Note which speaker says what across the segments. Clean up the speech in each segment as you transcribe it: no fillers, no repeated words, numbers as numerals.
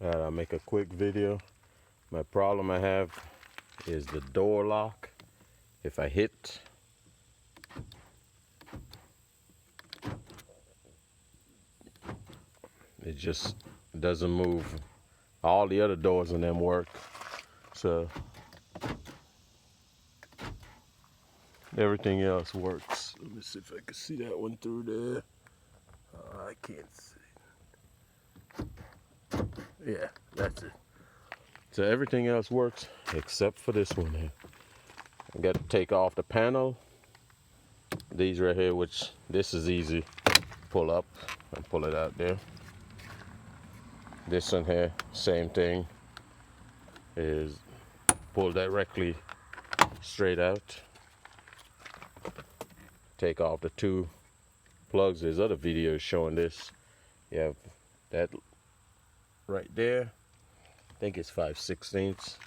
Speaker 1: I'll make a quick video. My problem I have is the door lock. If I hit, it just doesn't move. All the other doors in them work, so everything else works. Let me see if I can see that one through there. I can't see. Yeah, that's it. So everything else works except for this one here. I got to take off the panel. These right here, which this is easy. Pull up and pull it out there. This one here, same thing, is pull directly straight out. Take off the two plugs. There's other videos showing this. You have that right there. I think it's 5/16.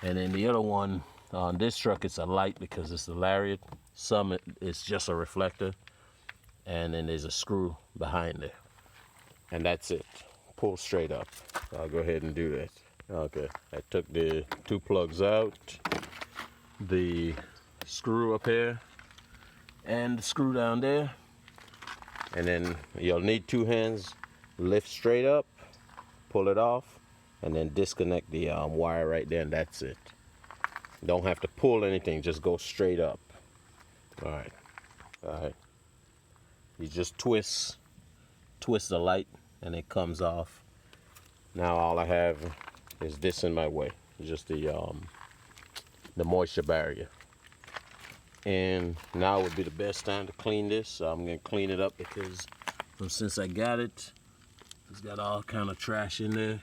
Speaker 1: And then the other one on this truck, it's a light because it's the lariat. Some it's just a reflector. And then there's a screw behind there. And that's it. Pull straight up. I'll go ahead and do that. Okay, I took the two plugs out, the screw up here, and the screw down there. And then you'll need two hands. Lift straight up, pull it off, and then disconnect the wire right there, and that's it. Don't have to pull anything, just go straight up. All right. You just twist the light, and it comes off. Now all I have is this in my way, just the moisture barrier. And now would be the best time to clean this. So I'm gonna clean it up because since I got it, it's got all kind of trash in there.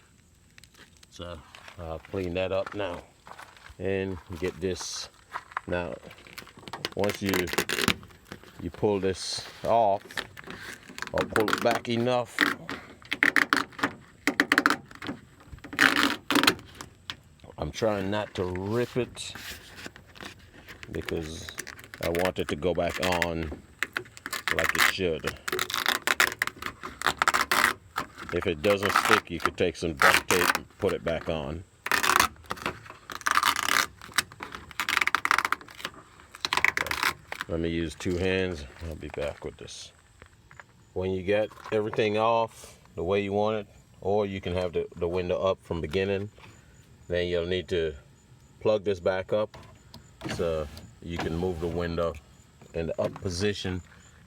Speaker 1: So I'll clean that up now and get this. Now, once you pull this off, or pull it back enough, I'm trying not to rip it because I want it to go back on like it should. If it doesn't stick, you could take some duct tape and put it back on. Let me use two hands. I'll be back with this. When you get everything off the way you want it, or you can have the window up from beginning, then you'll need to plug this back up so you can move the window in the up position,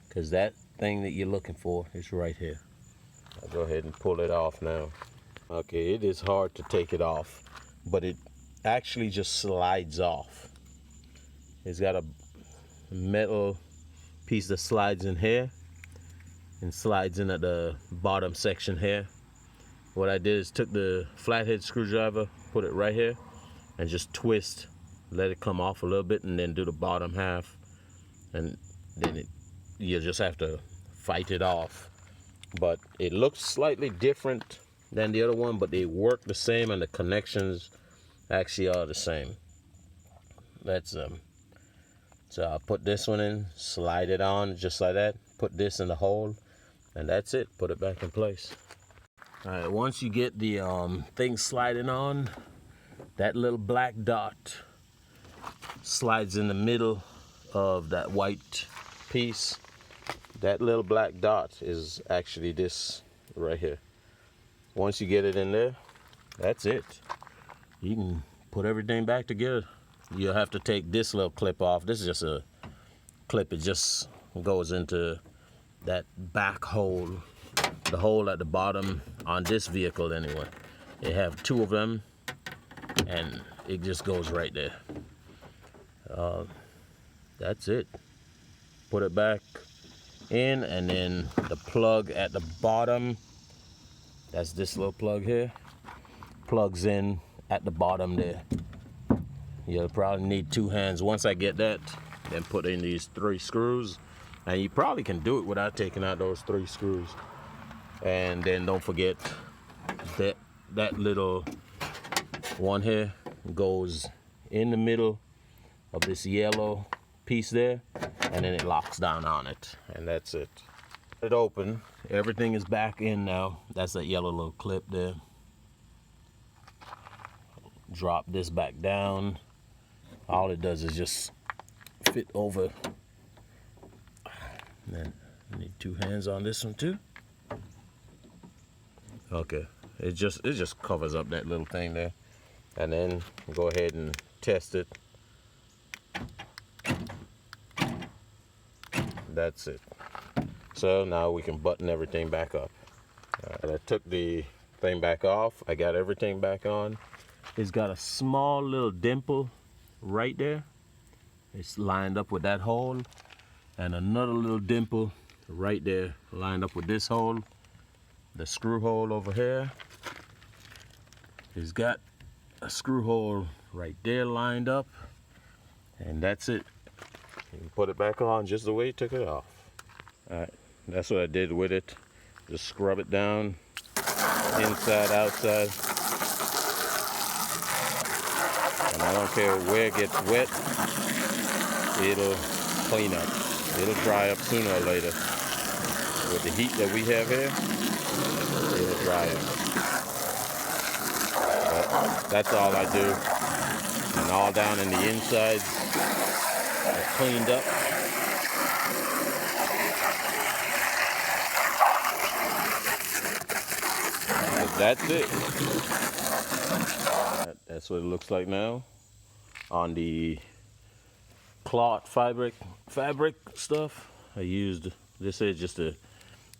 Speaker 1: because that thing that you're looking for is right here. I'll go ahead and pull it off now. Okay, it is hard to take it off, but it actually just slides off. It's got a metal piece that slides in here and slides in at the bottom section here. What I did is took the flathead screwdriver, put it right here, and just twist, let it come off a little bit, and then do the bottom half, and then you'll just have to fight it off. But it looks slightly different than the other one, but they work the same, and the connections actually are the same. That's so I'll put this one in, slide it on just like that, put this in the hole, and that's it. Put it back in place. All right, once you get the thing sliding on, that little black dot slides in the middle of that white piece. That little black dot is actually this right here. Once you get it in there, that's it. You can put everything back together. You'll have to take this little clip off. This is just a clip. It just goes into that back hole, the hole at the bottom on this vehicle anyway. They have two of them, and it just goes right there. That's it. Put it back in, and then the plug at the bottom, that's this little plug here, plugs in at the bottom there. You'll probably need two hands. Once I get that, then put in these 3 screws, and you probably can do it without taking out those 3 screws. And then don't forget that little one here goes in the middle of this yellow piece there, and then it locks down on it, and that's it. It open, everything is back in now. That's that yellow little clip there. drop this back down. All it does is just fit over. And then I need 2 hands on this one too. Okay, it just covers up that little thing there. And then go ahead and test it. That's it. So now we can button everything back up. I took the thing back off. I got everything back on. It's got a small little dimple right there. It's lined up with that hole. And another little dimple right there lined up with this hole. The screw hole over here. It's got a screw hole right there lined up. And that's it. You can put it back on just the way you took it off. Alright, that's what I did with it. Just scrub it down, inside, outside. And I don't care where it gets wet, it'll clean up. It'll dry up sooner or later. With the heat that we have here, it'll dry up. But that's all I do. And all down in the insides are cleaned up. But that's it. That's what it looks like now. On the cloth fabric stuff, I used this here just to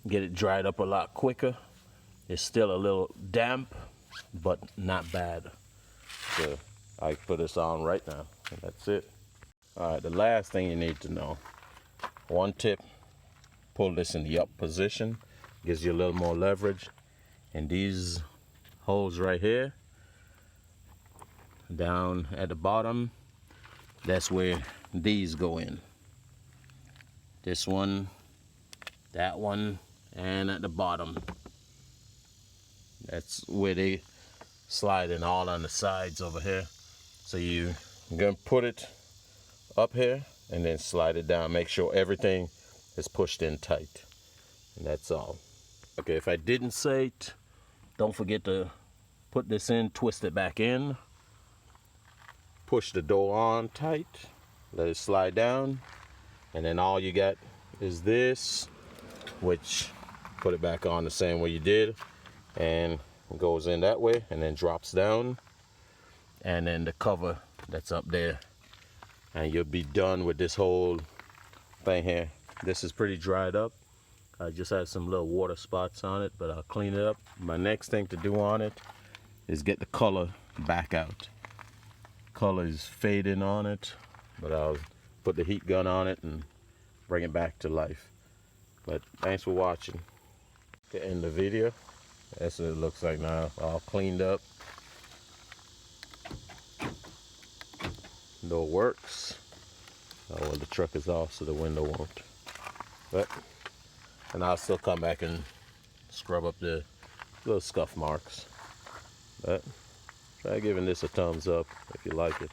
Speaker 1: get it dried up a lot quicker. It's still a little damp, but not bad. So I put this on right now, and that's it. All right, the last thing you need to know. One tip, pull this in the up position. Gives you a little more leverage. And these holes right here, down at the bottom, that's where these go in. This one, that one, and at the bottom. That's where they slide in, all on the sides over here. So you're gonna put it up here and then slide it down. Make sure everything is pushed in tight. And that's all. Okay, if I didn't say it, don't forget to put this in, twist it back in. Push the door on tight, let it slide down, and then all you got is this, which put it back on the same way you did, and it goes in that way and then drops down, and then the cover that's up there, and you'll be done with this whole thing here. This is pretty dried up. I just had some little water spots on it, but I'll clean it up. My next thing to do on it is get the color back out. Color is fading on it, but I'll put the heat gun on it and bring it back to life. But thanks for watching. To end the video, that's what it looks like now, all cleaned up. Door works. Oh, well, the truck is off, so the window won't. But, and I'll still come back and scrub up the little scuff marks. But try giving this a thumbs up if you like it.